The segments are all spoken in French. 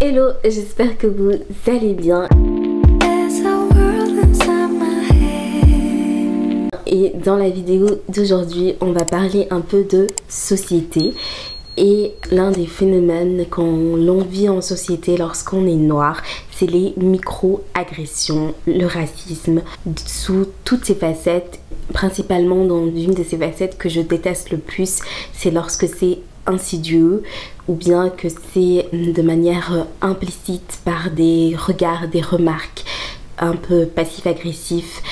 Hello, j'espère que vous allez bien. Et dans la vidéo d'aujourd'hui, on va parler un peu de société. Et l'un des phénomènes l'on vit en société lorsqu'on est noir, c'est les micro-agressions, le racisme, sous toutes ses facettes. Principalement dans une de ces facettes que je déteste le plus, c'est lorsque c'est insidieux ou bien que c'est de manière implicite par des regards, des remarques un peu passif-agressifs.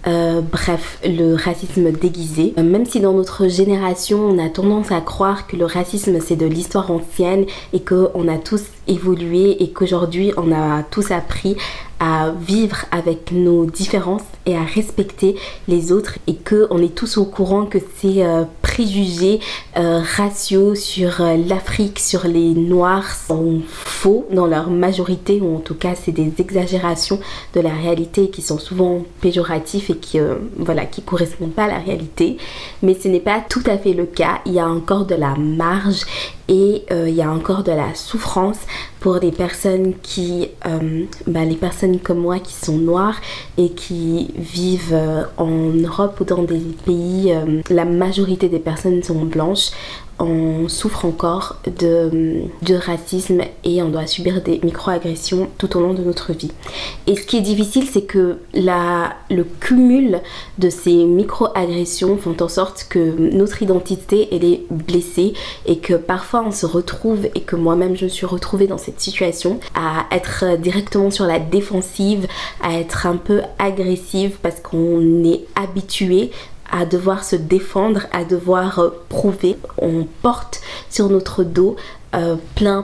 Bref, le racisme déguisé. Même si dans notre génération on a tendance à croire que le racisme c'est de l'histoire ancienne et qu'on a tous évolué et qu'aujourd'hui on a tous appris à vivre avec nos différences et à respecter les autres et qu'on est tous au courant que ces préjugés raciaux sur l'Afrique, sur les Noirs sont faux dans leur majorité, ou en tout cas c'est des exagérations de la réalité qui sont souvent péjoratifs et qui qui correspondent pas à la réalité. Mais ce n'est pas tout à fait le cas, il y a encore de la marge et il y a encore de la souffrance pour les personnes les personnes comme moi qui sont noires et qui vivent en Europe ou dans des pays, la majorité des personnes sont blanches. On souffre encore de racisme et on doit subir des micro-agressions tout au long de notre vie. Et ce qui est difficile, c'est que le cumul de ces micro-agressions font en sorte que notre identité elle est blessée et que parfois on se retrouve, et que moi-même je me suis retrouvée dans cette situation, à être directement sur la défensive, à être un peu agressive parce qu'on est habitué à devoir se défendre, à devoir prouver. On porte sur notre dos plein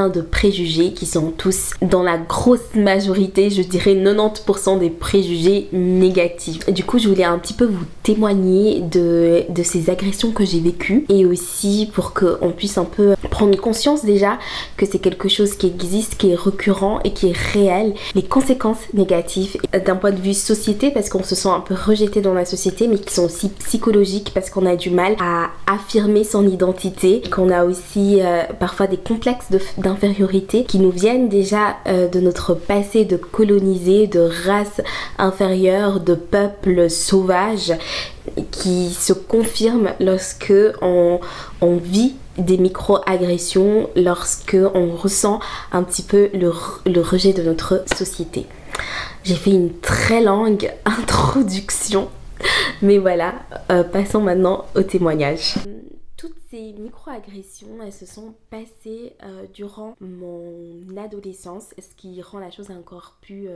de préjugés qui sont tous, dans la grosse majorité, je dirais 90% des préjugés négatifs. Du coup, je voulais un petit peu vous témoigner de ces agressions que j'ai vécues, et aussi pour qu'on puisse un peu prendre conscience déjà que c'est quelque chose qui existe, qui est récurrent et qui est réel. Les conséquences négatives d'un point de vue société, parce qu'on se sent un peu rejeté dans la société, mais qui sont aussi psychologiques parce qu'on a du mal à affirmer son identité, qu'on a aussi parfois des complexes d'infériorité qui nous viennent déjà de notre passé de colonisé, de race inférieure, de peuples sauvages, qui se confirment lorsque on vit des micro-agressions, lorsque on ressent un petit peu le rejet de notre société. J'ai fait une très longue introduction, mais voilà, passons maintenant au témoignage. Toutes ces micro-agressions, elles se sont passées durant mon adolescence, ce qui rend la chose encore plus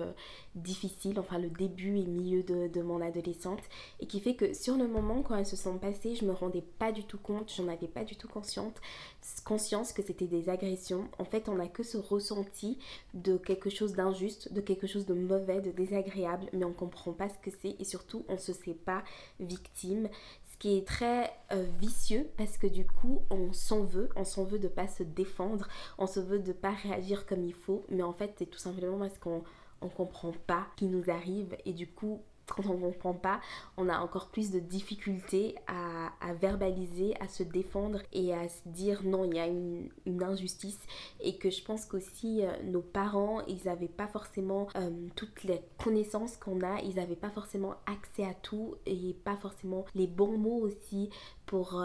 difficile, enfin le début et milieu de mon adolescence, et qui fait que sur le moment quand elles se sont passées, je me rendais pas du tout compte, j'en avais pas du tout conscience que c'était des agressions. En fait, on n'a que ce ressenti de quelque chose d'injuste, de quelque chose de mauvais, de désagréable, mais on comprend pas ce que c'est, et surtout on se sait pas victime. Ce qui est très vicieux, parce que du coup on s'en veut de pas se défendre, on se veut de pas réagir comme il faut, mais en fait c'est tout simplement parce qu'on comprend pas ce qui nous arrive, et du coup quand on comprend pas, on a encore plus de difficultés à verbaliser, à se défendre et à se dire non, il y a une injustice. Et que je pense qu'aussi nos parents, ils n'avaient pas forcément toutes les connaissances qu'on a, ils n'avaient pas forcément accès à tout et pas forcément les bons mots aussi pour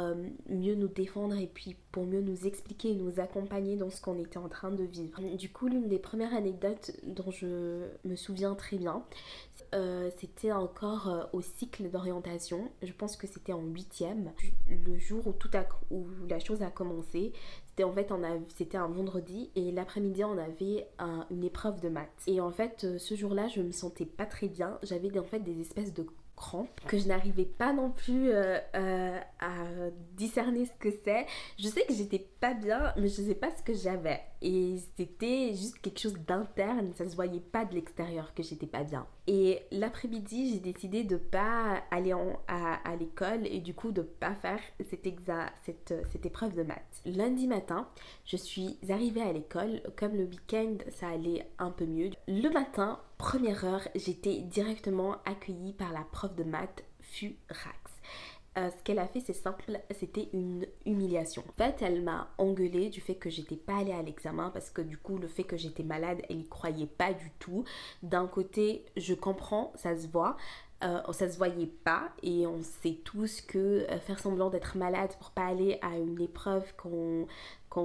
mieux nous défendre et puis pour mieux nous expliquer et nous accompagner dans ce qu'on était en train de vivre. Du coup, l'une des premières anecdotes dont je me souviens très bien, c'était encore au cycle d'orientation. Je pense que c'était en 8e, le jour où la chose a commencé. C'était en fait, c'était un vendredi, et l'après-midi on avait une épreuve de maths. Et en fait, ce jour-là, je me sentais pas très bien. J'avais en fait des espèces de crampes que je n'arrivais pas non plus à discerner ce que c'est. Je sais que j'étais pas bien, mais je sais pas ce que j'avais, et c'était juste quelque chose d'interne, ça se voyait pas de l'extérieur que j'étais pas bien. Et l'après-midi, j'ai décidé de pas aller à l'école, et du coup de pas faire cette épreuve de maths. Lundi matin, je suis arrivée à l'école. Comme le week-end ça allait un peu mieux, le matin, première heure, j'étais directement accueillie par la prof de maths, furax. ce qu'elle a fait, c'est simple, c'était une humiliation. En fait, elle m'a engueulée du fait que j'étais pas allée à l'examen parce que du coup, le fait que j'étais malade, elle y croyait pas du tout. D'un côté, je comprends, ça se voit. Ça se voyait pas et on sait tous que faire semblant d'être malade pour pas aller à une épreuve qu'on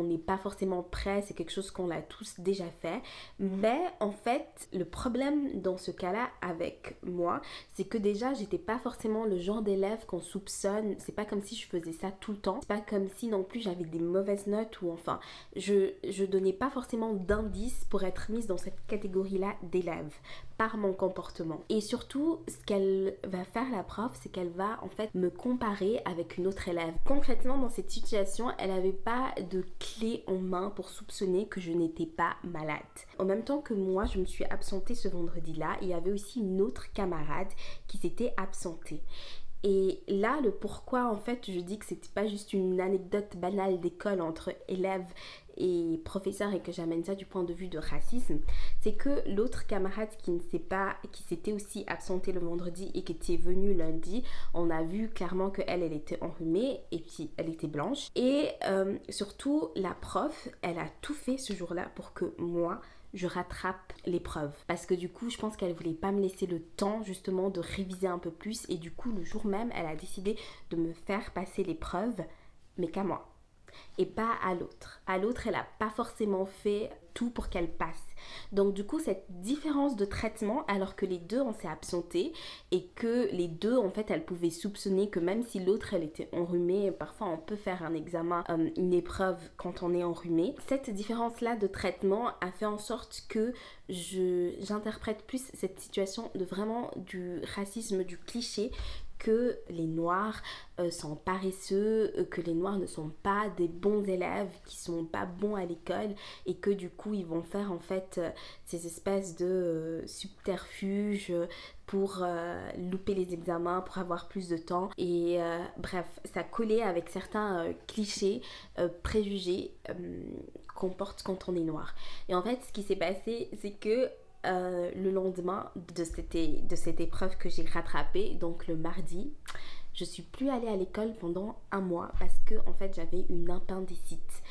n'est pas forcément prêt, c'est quelque chose qu'on a tous déjà fait. Mais en fait, le problème dans ce cas-là avec moi, c'est que déjà, j'étais pas forcément le genre d'élève qu'on soupçonne. C'est pas comme si je faisais ça tout le temps. C'est pas comme si non plus j'avais des mauvaises notes ou enfin, je donnais pas forcément d'indices pour être mise dans cette catégorie-là d'élèves par mon comportement. Et surtout, ce qu'elle va faire la prof, c'est qu'elle va en fait me comparer avec une autre élève. Concrètement, dans cette situation, elle avait pas de clé en main pour soupçonner que je n'étais pas malade. En même temps que moi, je me suis absentée ce vendredi-là, il y avait aussi une autre camarade qui s'était absentée. Et là, le pourquoi, en fait, je dis que c'était pas juste une anecdote banale d'école entre élèves et professeurs et que j'amène ça du point de vue de racisme, c'est que l'autre camarade qui s'était aussi absentée le vendredi et qui était venue lundi, on a vu clairement qu'elle était enrhumée et puis elle était blanche. Et surtout, la prof, elle a tout fait ce jour-là pour que moi, je rattrape l'épreuve. Parce que du coup, je pense qu'elle voulait pas me laisser le temps justement de réviser un peu plus. Et du coup, le jour même, elle a décidé de me faire passer l'épreuve, mais qu'à moi. Et pas à l'autre. À l'autre, elle n'a pas forcément fait tout pour qu'elle passe. Donc du coup, cette différence de traitement, alors que les deux on s'est absentés et que les deux en fait elles pouvaient soupçonner que même si l'autre elle était enrhumée, parfois on peut faire un examen, une épreuve quand on est enrhumé. Cette différence là de traitement a fait en sorte que j'interprète plus cette situation de vraiment du racisme, du cliché, que les noirs sont paresseux, que les noirs ne sont pas des bons élèves, qui sont pas bons à l'école et que du coup ils vont faire en fait ces espèces de subterfuges pour louper les examens, pour avoir plus de temps et bref, ça collait avec certains clichés, préjugés qu'on porte quand on est noir. Et en fait ce qui s'est passé, c'est que le lendemain de cette épreuve que j'ai rattrapée, donc le mardi, je suis plus allée à l'école pendant un mois parce que en fait j'avais une appendicite.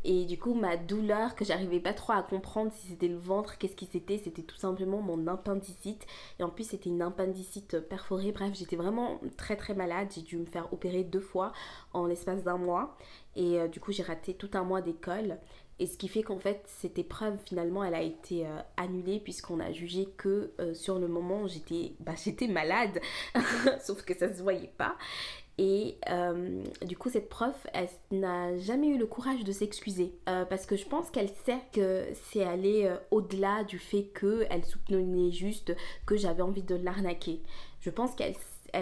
Et du coup ma douleur que j'arrivais pas trop à comprendre si c'était le ventre, qu'est-ce qui c'était tout simplement mon appendicite. Et en plus c'était une appendicite perforée, bref j'étais vraiment très très malade, j'ai dû me faire opérer 2 fois en l'espace d'un mois. Et du coup j'ai raté tout un mois d'école. Et ce qui fait qu'en fait cette épreuve finalement elle a été annulée puisqu'on a jugé que sur le moment j'étais malade sauf que ça se voyait pas. Et du coup cette prof elle n'a jamais eu le courage de s'excuser parce que je pense qu'elle sait que c'est aller au-delà du fait qu'elle soupçonnait juste que j'avais envie de l'arnaquer. Je pense qu'elle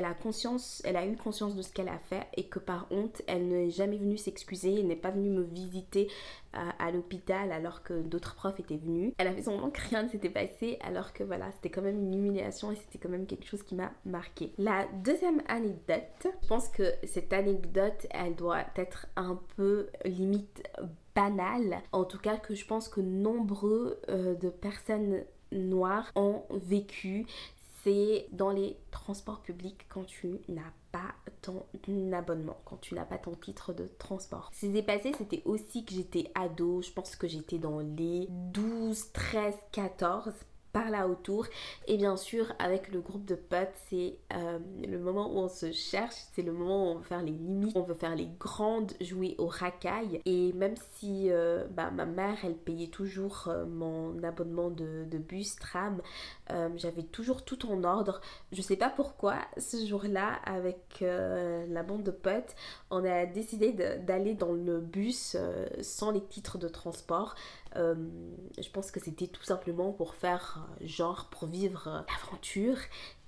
a eu conscience de ce qu'elle a fait et que par honte, elle n'est jamais venue s'excuser, elle n'est pas venue me visiter à l'hôpital alors que d'autres profs étaient venus. Elle a fait semblant que rien ne s'était passé alors que voilà, c'était quand même une humiliation et c'était quand même quelque chose qui m'a marquée. La deuxième anecdote, je pense que cette anecdote, elle doit être un peu limite banale. En tout cas que je pense que nombreux de personnes noires ont vécu. C'est dans les transports publics quand tu n'as pas ton abonnement, quand tu n'as pas ton titre de transport. Ce qui s'est passé, c'était aussi que j'étais ado, je pense que j'étais dans les 12, 13, 14 par là autour. Et bien sûr, avec le groupe de potes, c'est le moment où on se cherche, c'est le moment où on veut faire les limites, on veut faire les grandes, jouer aux racailles. Et même si ma mère, elle payait toujours mon abonnement de bus, tram, j'avais toujours tout en ordre. Je sais pas pourquoi, ce jour-là, avec la bande de potes, on a décidé d'aller dans le bus sans les titres de transport. Je pense que c'était tout simplement pour faire genre, pour vivre l'aventure.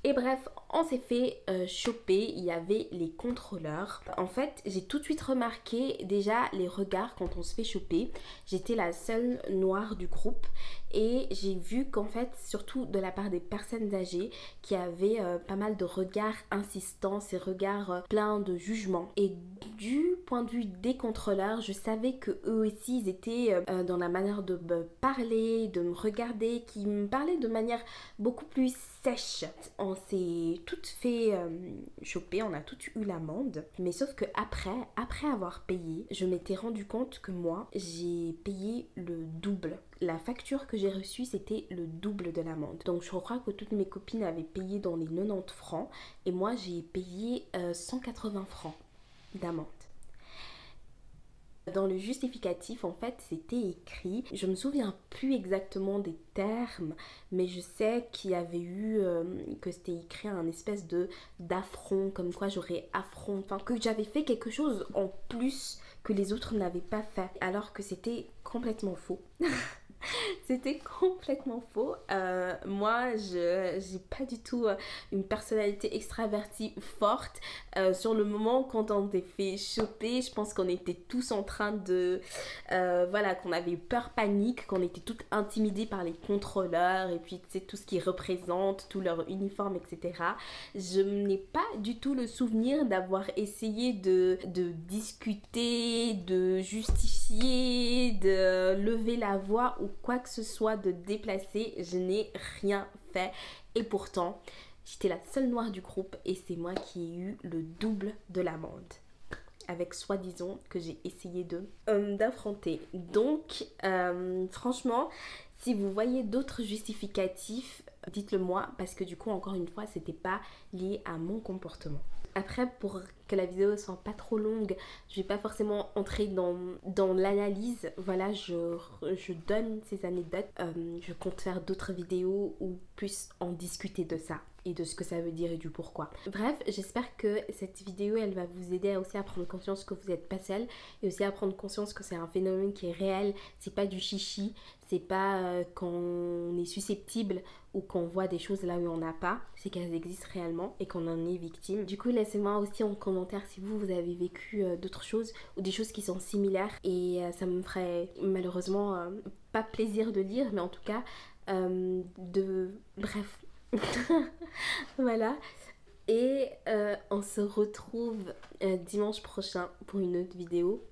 Et bref, on s'est fait choper, il y avait les contrôleurs. En fait, j'ai tout de suite remarqué déjà les regards quand on se fait choper. J'étais la seule noire du groupe et j'ai vu qu'en fait, surtout de la part des personnes âgées, qui avaient pas mal de regards insistants, ces regards pleins de jugement. Et du point de vue des contrôleurs, je savais que eux aussi, ils étaient dans la manière de me parler, de me regarder, qui me parlaient de manière beaucoup plus sèche. On on s'est toutes fait choper, on a toutes eu l'amende. Mais sauf que après avoir payé, je m'étais rendu compte que moi, j'ai payé le double. La facture que j'ai reçue, c'était le double de l'amende. Donc je crois que toutes mes copines avaient payé dans les 90 francs et moi j'ai payé 180 francs d'amende. Dans le justificatif, en fait, c'était écrit, je me souviens plus exactement des termes, mais je sais qu'il y avait eu, que c'était écrit un espèce d'affront, comme quoi j'aurais affront, enfin que j'avais fait quelque chose en plus que les autres n'avaient pas fait, alors que c'était complètement faux. C'était complètement faux. Moi, j'ai pas du tout une personnalité extravertie forte. Sur le moment, quand on s'est fait choper, je pense qu'on était tous en train de... voilà, qu'on avait eu peur, panique, qu'on était toutes intimidées par les contrôleurs et puis, tu sais, tout ce qu'ils représentent, tout leur uniforme, etc. Je n'ai pas du tout le souvenir d'avoir essayé de discuter, de justifier, de lever la voix ou quoi que ce soit, de déplacer. Je n'ai rien fait et pourtant j'étais la seule noire du groupe et c'est moi qui ai eu le double de l'amende avec soi-disant que j'ai essayé d'affronter. Donc franchement, si vous voyez d'autres justificatifs, dites-le moi parce que du coup encore une fois c'était pas lié à mon comportement. Après, pour que la vidéo soit pas trop longue, je vais pas forcément entrer dans l'analyse. Voilà, je donne ces anecdotes. Je compte faire d'autres vidéos où plus en discuter de ça et de ce que ça veut dire et du pourquoi. Bref, j'espère que cette vidéo elle va vous aider aussi à prendre conscience que vous n'êtes pas seule et aussi à prendre conscience que c'est un phénomène qui est réel. C'est pas du chichi, c'est pas quand on est susceptible ou qu'on voit des choses là où on n'a pas, c'est qu'elles existent réellement et qu'on en est victime. Du coup, laissez-moi aussi en commentaire si vous avez vécu d'autres choses ou des choses qui sont similaires et ça me ferait malheureusement pas plaisir de lire, mais en tout cas bref. Voilà. Et on se retrouve dimanche prochain pour une autre vidéo.